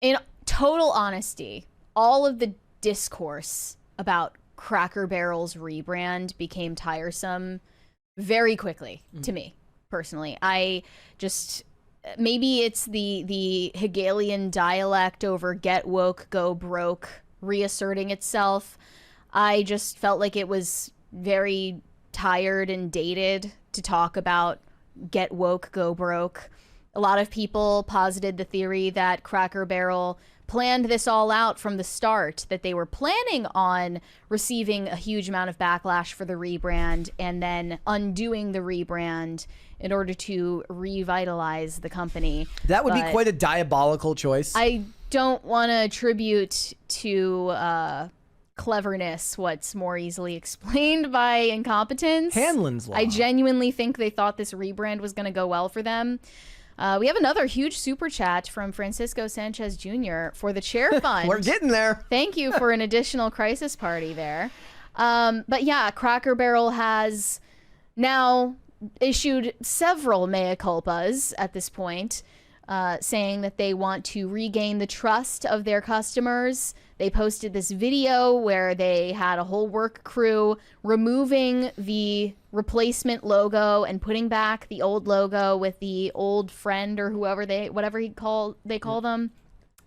In total honesty, all of the discourse about Cracker Barrel's rebrand became tiresome very quickly to me, personally. I just, maybe it's the Hegelian dialect over get woke, go broke reasserting itself. I just felt like it was very tired and dated to talk about get woke, go broke. A lot of people posited the theory that Cracker Barrel planned this all out from the start, that they were planning on receiving a huge amount of backlash for the rebrand and then undoing the rebrand in order to revitalize the company. That would be quite a diabolical choice. I don't want to attribute to cleverness what's more easily explained by incompetence. Hanlon's Law. I genuinely think they thought this rebrand was going to go well for them. We have another huge super chat from Francisco Sanchez Jr. for the chair fund. We're getting there. Thank you for an additional crisis party there. But yeah, Cracker Barrel has now issued several mea culpas at this point, saying that they want to regain the trust of their customers. They posted this video where they had a whole work crew removing the replacement logo and putting back the old logo with the old friend or whoever whatever they call them.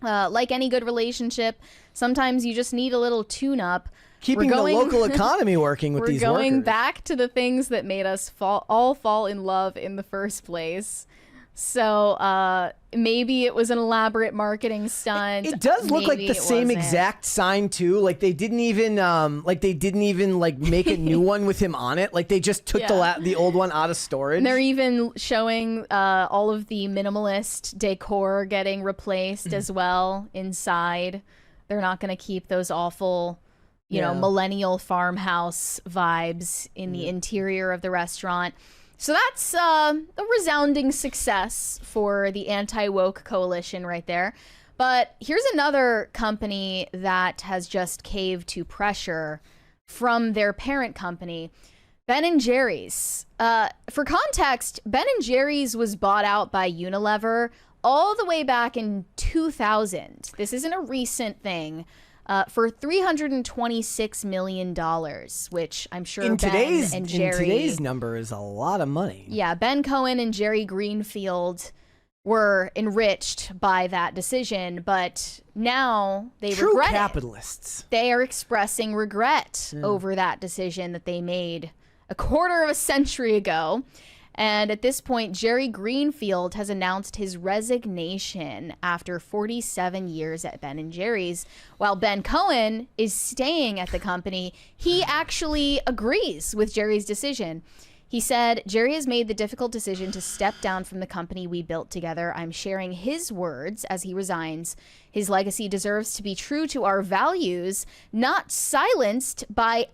Like any good relationship, sometimes you just need a little tune-up. Keeping the local economy working with these workers. We're going back to the things that made us all fall in love in the first place. So maybe it was an elaborate marketing stunt. It does look like the same exact sign too. Like they didn't even make a new one with him on it. Like they just took the old one out of storage. And they're even showing all of the minimalist decor getting replaced as well inside. They're not going to keep those awful, you know, millennial farmhouse vibes in the interior of the restaurant. So that's a resounding success for the anti-woke coalition right there. But here's another company that has just caved to pressure from their parent company, Ben & Jerry's. For context, Ben & Jerry's was bought out by Unilever all the way back in 2000. This isn't a recent thing. For $326 million, which I'm sure in today's number is a lot of money. Yeah, Ben Cohen and Jerry Greenfield were enriched by that decision, but now they regret it. True capitalists. They are expressing regret over that decision that they made a quarter of a century ago. And at this point, Jerry Greenfield has announced his resignation after 47 years at Ben & Jerry's. While Ben Cohen is staying at the company, he actually agrees with Jerry's decision. He said, Jerry has made the difficult decision to step down from the company we built together. I'm sharing his words as he resigns. His legacy deserves to be true to our values, not silenced by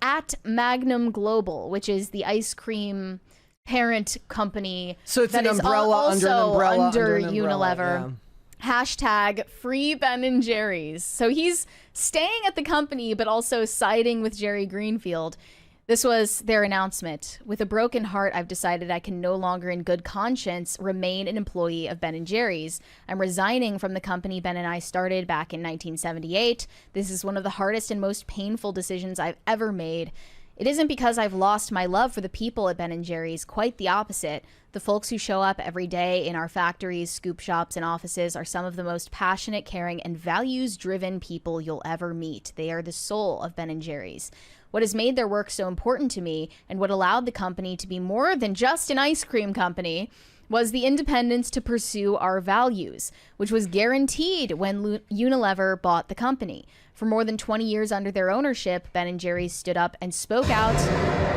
@Magnum Global, which is the ice cream parent company. So it's an umbrella under an umbrella under an Unilever. Hashtag free Ben & Jerry's. So he's staying at the company, but also siding with Jerry Greenfield. This was their announcement. With a broken heart, I've decided I can no longer in good conscience remain an employee of Ben & Jerry's. I'm resigning from the company Ben and I started back in 1978. This is one of the hardest and most painful decisions I've ever made. It isn't because I've lost my love for the people at Ben & Jerry's, quite the opposite. The folks who show up every day in our factories, scoop shops, and offices are some of the most passionate, caring, and values-driven people you'll ever meet. They are the soul of Ben & Jerry's. What has made their work so important to me, and what allowed the company to be more than just an ice cream company, was the independence to pursue our values, which was guaranteed when Unilever bought the company. For more than 20 years under their ownership, Ben & Jerry's stood up and spoke out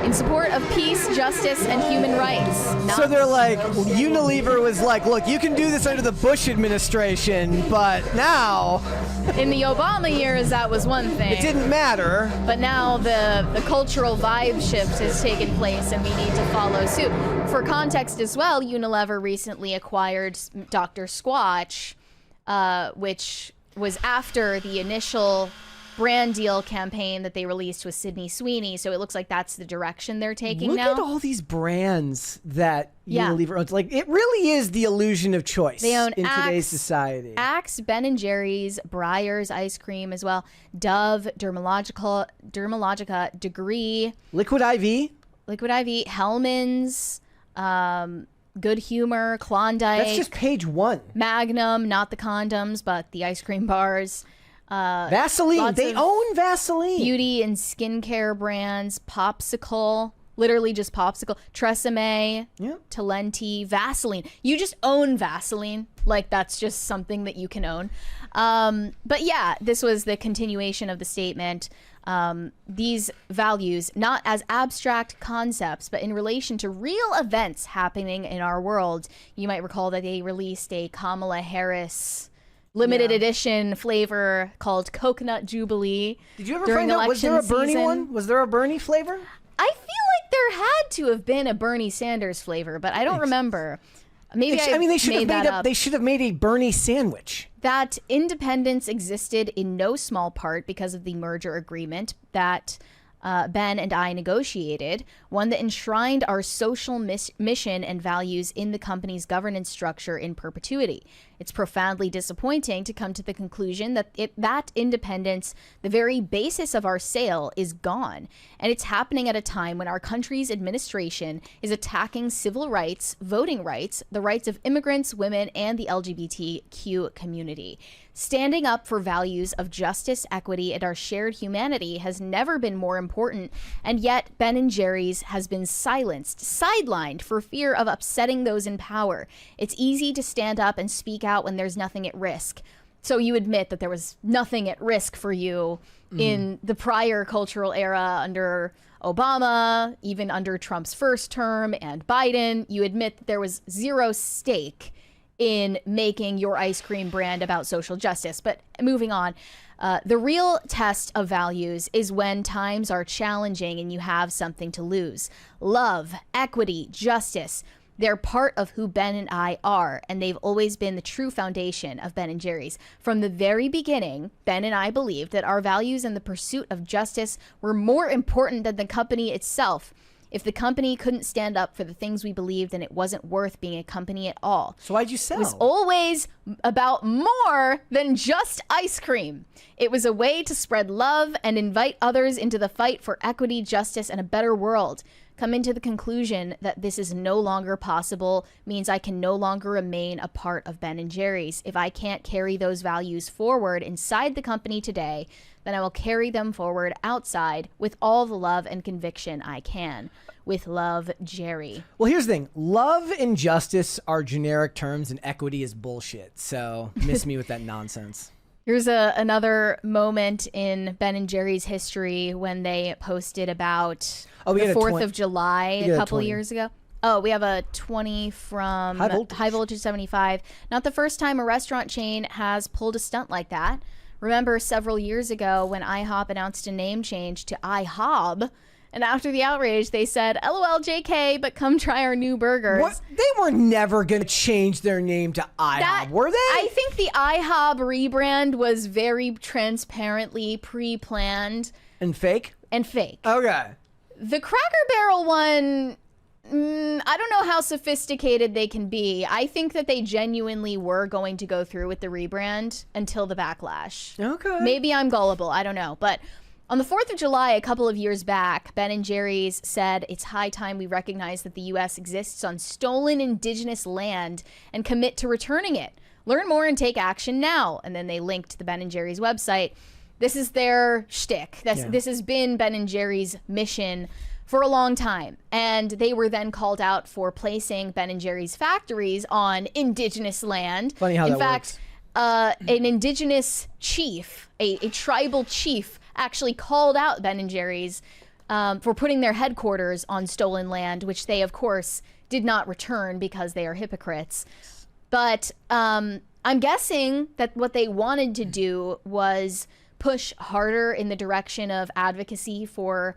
in support of peace, justice, and human rights. So they're like, Unilever was like, look, you can do this under the Bush administration, but now... In the Obama years, that was one thing. It didn't matter. But now the cultural vibe shift has taken place, and we need to follow suit. For context as well, Unilever recently acquired Dr. Squatch, which was after the initial brand deal campaign that they released with Sydney Sweeney. So it looks like that's the direction they're taking now. Look at all these brands that Unilever owns. Like, it really is the illusion of choice They own in Axe, today's society. Axe, Ben & Jerry's, Breyer's ice cream as well, Dove, Dermalogica, Degree, Liquid IV, Hellman's, Good Humor, Klondike. That's just page 1. Magnum, not the condoms, but the ice cream bars. Vaseline. They own Vaseline. Beauty and skincare brands. Popsicle. Literally just Popsicle. Tresemme. Yeah. Talenti. Vaseline. You just own Vaseline. Like, that's just something that you can own. But yeah, this was the continuation of the statement. These values, not as abstract concepts, but in relation to real events happening in our world. You might recall that they released a Kamala Harris limited edition flavor called Coconut Jubilee. Did you ever find out, was there a Bernie one? Was there a Bernie flavor? I feel like there had to have been a Bernie Sanders flavor, but I don't remember. Maybe they should have made a Bernie sandwich. That independence existed in no small part because of the merger agreement that Ben and I negotiated, one that enshrined our social mission and values in the company's governance structure in perpetuity. It's profoundly disappointing to come to the conclusion that that independence, the very basis of our sale, is gone. And it's happening at a time when our country's administration is attacking civil rights, voting rights, the rights of immigrants, women, and the LGBTQ community. Standing up for values of justice, equity, and our shared humanity has never been more important, and yet Ben & Jerry's has been silenced, sidelined for fear of upsetting those in power. It's easy to stand up and speak out when there's nothing at risk. So you admit that there was nothing at risk for you in the prior cultural era under Obama, even under Trump's first term, and Biden. You admit that there was zero stake in making your ice cream brand about social justice. But moving on, the real test of values is when times are challenging and you have something to lose. Love, equity, justice, they're part of who Ben and I are, and they've always been the true foundation of Ben & Jerry's. From the very beginning, Ben and I believed that our values and the pursuit of justice were more important than the company itself. If the company couldn't stand up for the things we believed, then it wasn't worth being a company at all. So why'd you sell? It was always about more than just ice cream. It was a way to spread love and invite others into the fight for equity, justice, and a better world. Coming to the conclusion that this is no longer possible means I can no longer remain a part of Ben & Jerry's. If I can't carry those values forward inside the company today, then I will carry them forward outside with all the love and conviction I can. With love, Jerry. Well, here's the thing. Love and justice are generic terms, and equity is bullshit. So miss me with that nonsense. Here's another moment in Ben & Jerry's history when they posted about the 4th of July a couple of years ago. Oh, we have a 20 from High Voltage 75. Not the first time a restaurant chain has pulled a stunt like that. Remember several years ago when IHOP announced a name change to IHOB, and after the outrage, they said, LOL JK, but come try our new burgers. What? They were never going to change their name to IHOB, were they? I think the IHOB rebrand was very transparently pre-planned. And fake? And fake. Okay. The Cracker Barrel one, I don't know how sophisticated they can be. I think that they genuinely were going to go through with the rebrand until the backlash. Okay. Maybe I'm gullible. I don't know. But on the 4th of July, a couple of years back, Ben & Jerry's said it's high time we recognize that the U.S. exists on stolen indigenous land and commit to returning it. Learn more and take action now. And then they linked to the Ben & Jerry's website. This is their shtick. This has been Ben & Jerry's mission for a long time. And they were then called out for placing Ben & Jerry's factories on indigenous land. Funny how In that fact, works. An indigenous chief, a tribal chief, actually called out Ben & Jerry's for putting their headquarters on stolen land, which they, of course, did not return because they are hypocrites. But I'm guessing that what they wanted to do was push harder in the direction of advocacy for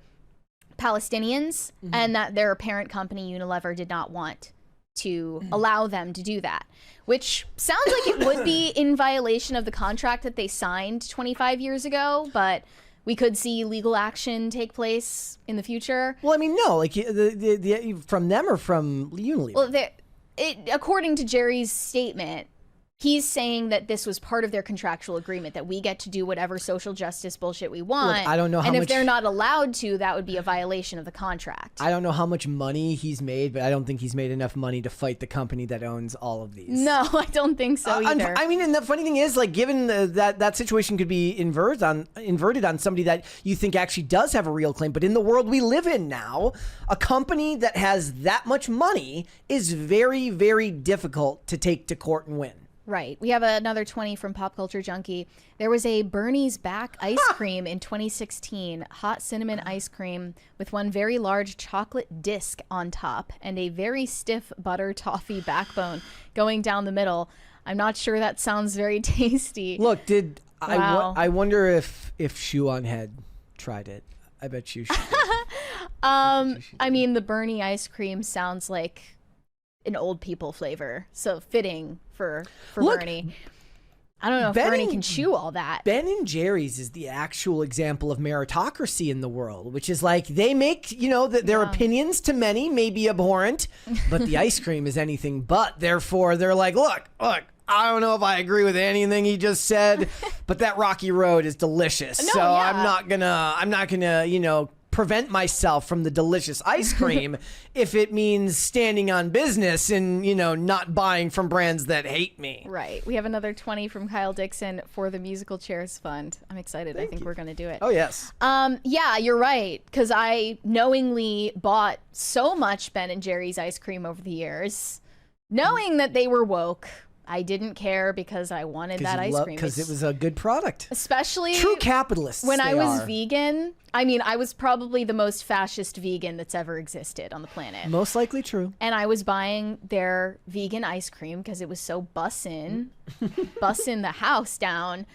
Palestinians, and that their parent company, Unilever, did not want to allow them to do that, which sounds like it would be in violation of the contract that they signed 25 years ago, but we could see legal action take place in the future. Well, I mean, no, like from them or from Unilever? Well, according to Jerry's statement, he's saying that this was part of their contractual agreement, that we get to do whatever social justice bullshit we want. Look, I don't know how and if much, they're not allowed to, that would be a violation of the contract. I don't know how much money he's made, but I don't think he's made enough money to fight the company that owns all of these. No, I don't think so either. I mean, and the funny thing is, like, given that situation could be inverted on somebody that you think actually does have a real claim, but in the world we live in now, a company that has that much money is very, very difficult to take to court and win. Right. We have another 20 from Pop Culture Junkie. There was a Bernie's Back ice cream in 2016, hot cinnamon ice cream with one very large chocolate disc on top and a very stiff butter toffee backbone going down the middle. I'm not sure that sounds very tasty. Look, Wow. I wonder if Shoe on Head tried it. I bet you should. I mean, the Bernie ice cream sounds like an old people flavor, so fitting for Look, Bernie. I don't know if Bernie can chew all that. Ben and Jerry's is the actual example of meritocracy in the world, which is like they make, their opinions to many may be abhorrent, but the ice cream is anything but. Therefore, they're like, look, I don't know if I agree with anything he just said, but that Rocky Road is delicious. No, so yeah. I'm not gonna, prevent myself from the delicious ice cream if it means standing on business and, not buying from brands that hate me. Right. We have another 20 from Kyle Dixon for the Musical Chairs Fund. I'm excited. I think we're going to do it. Oh, yes. Yeah, you're right. Because I knowingly bought so much Ben & Jerry's ice cream over the years, knowing that they were woke. I didn't care because I wanted that ice cream. Because it was a good product. Especially true capitalists. When I was vegan, I mean, I was probably the most fascist vegan that's ever existed on the planet. Most likely true. And I was buying their vegan ice cream because it was so bussin' the house down.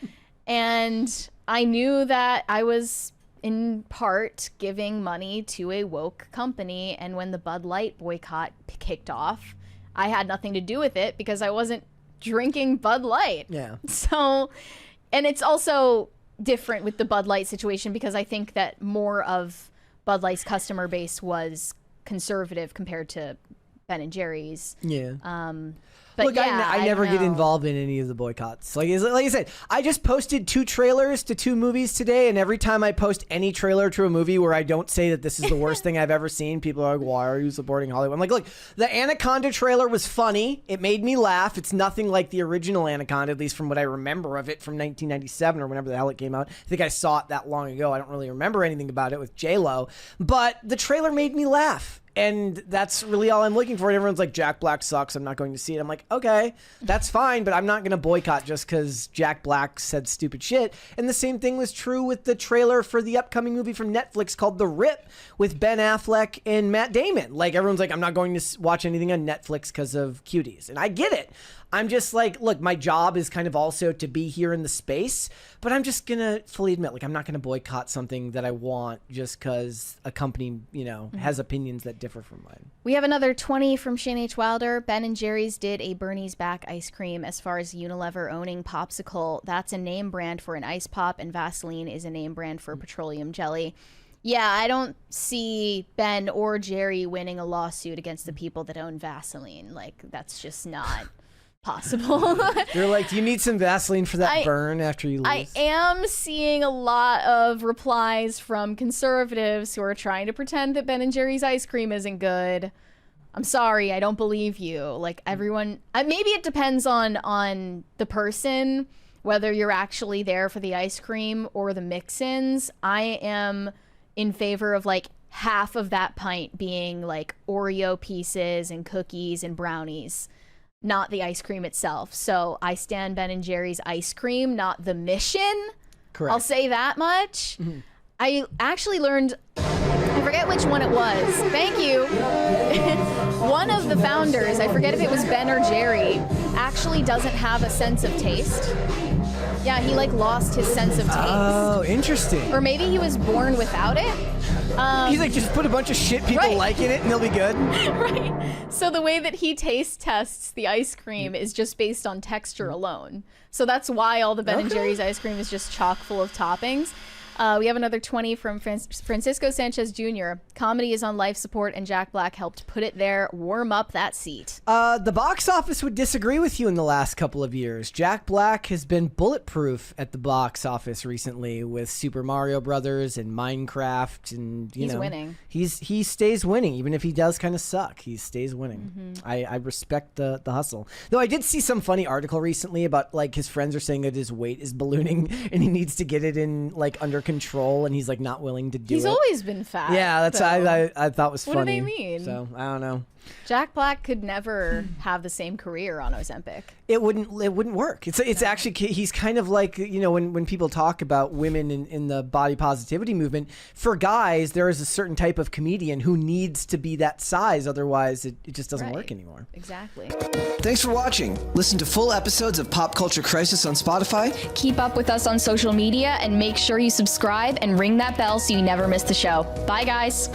And I knew that I was in part giving money to a woke company. And when the Bud Light boycott kicked off, I had nothing to do with it because I wasn't drinking Bud Light. Yeah. So, and it's also different with the Bud Light situation because I think that more of Bud Light's customer base was conservative compared to Ben and Jerry's. Yeah. But look, yeah, I never get involved in any of the boycotts. Like I said, I just posted 2 trailers to 2 movies today, and every time I post any trailer to a movie where I don't say that this is the worst thing I've ever seen, people are like, why are you supporting Hollywood? I'm like, look, the Anaconda trailer was funny. It made me laugh. It's nothing like the original Anaconda, at least from what I remember of it from 1997 or whenever the hell it came out. I think I saw it that long ago. I don't really remember anything about it with J-Lo, but the trailer made me laugh. And that's really all I'm looking for. And everyone's like, Jack Black sucks. I'm not going to see it. I'm like, okay, that's fine, but I'm not going to boycott just because Jack Black said stupid shit. And the same thing was true with the trailer for the upcoming movie from Netflix called The Rip with Ben Affleck and Matt Damon. Like, everyone's like, I'm not going to watch anything on Netflix because of cuties. And I get it. I'm just like, look, my job is kind of also to be here in the space, but I'm just going to fully admit, like, I'm not going to boycott something that I want just because a company, has opinions that differ from mine. We have another 20 from Shane H. Wilder. Ben & Jerry's did a Bernie's Back ice cream. As far as Unilever owning Popsicle, that's a name brand for an ice pop, and Vaseline is a name brand for petroleum jelly. Yeah, I don't see Ben or Jerry winning a lawsuit against the people that own Vaseline. Like, that's just not possible. They're like, do you need some Vaseline for that burn after you lose? I am seeing a lot of replies from conservatives who are trying to pretend that Ben & Jerry's ice cream isn't good. I'm sorry, I don't believe you. Like, everyone, maybe it depends on the person, whether you're actually there for the ice cream or the mix-ins. I am in favor of like half of that pint being like Oreo pieces and cookies and brownies, not the ice cream itself. So I stand Ben & Jerry's ice cream, not the mission. Correct. I'll say that much. Mm-hmm. I actually learned, I forget which one it was. Thank you. One of the founders, I forget if it was Ben or Jerry, actually doesn't have a sense of taste. Yeah, he like lost his sense of taste. Oh, interesting. Or maybe he was born without it. He's like, just put a bunch of shit people like in it and they'll be good. Right. So the way that he taste tests the ice cream is just based on texture alone. So that's why all the Ben & Jerry's ice cream is just chock full of toppings. We have another 20 from Francisco Sanchez Jr. Comedy is on life support, and Jack Black helped put it there. Warm up that seat. The box office would disagree with you in the last couple of years. Jack Black has been bulletproof at the box office recently with Super Mario Brothers and Minecraft, and he's winning. He stays winning, even if he does kind of suck. He stays winning. I respect the hustle. Though I did see some funny article recently about like his friends are saying that his weight is ballooning and he needs to get it in like under control, and he's like not willing to do it. He's always been fat. Yeah, that's I thought was funny. What do they mean? So I don't know. Jack Black could never have the same career on Ozempic. It wouldn't work. It's actually, he's kind of like, when people talk about women in the body positivity movement, for guys there is a certain type of comedian who needs to be that size, otherwise it just doesn't work anymore. Exactly. Thanks for watching. Listen to full episodes of Pop Culture Crisis on Spotify. Keep up with us on social media and make sure you subscribe and ring that bell so you never miss the show. Bye guys.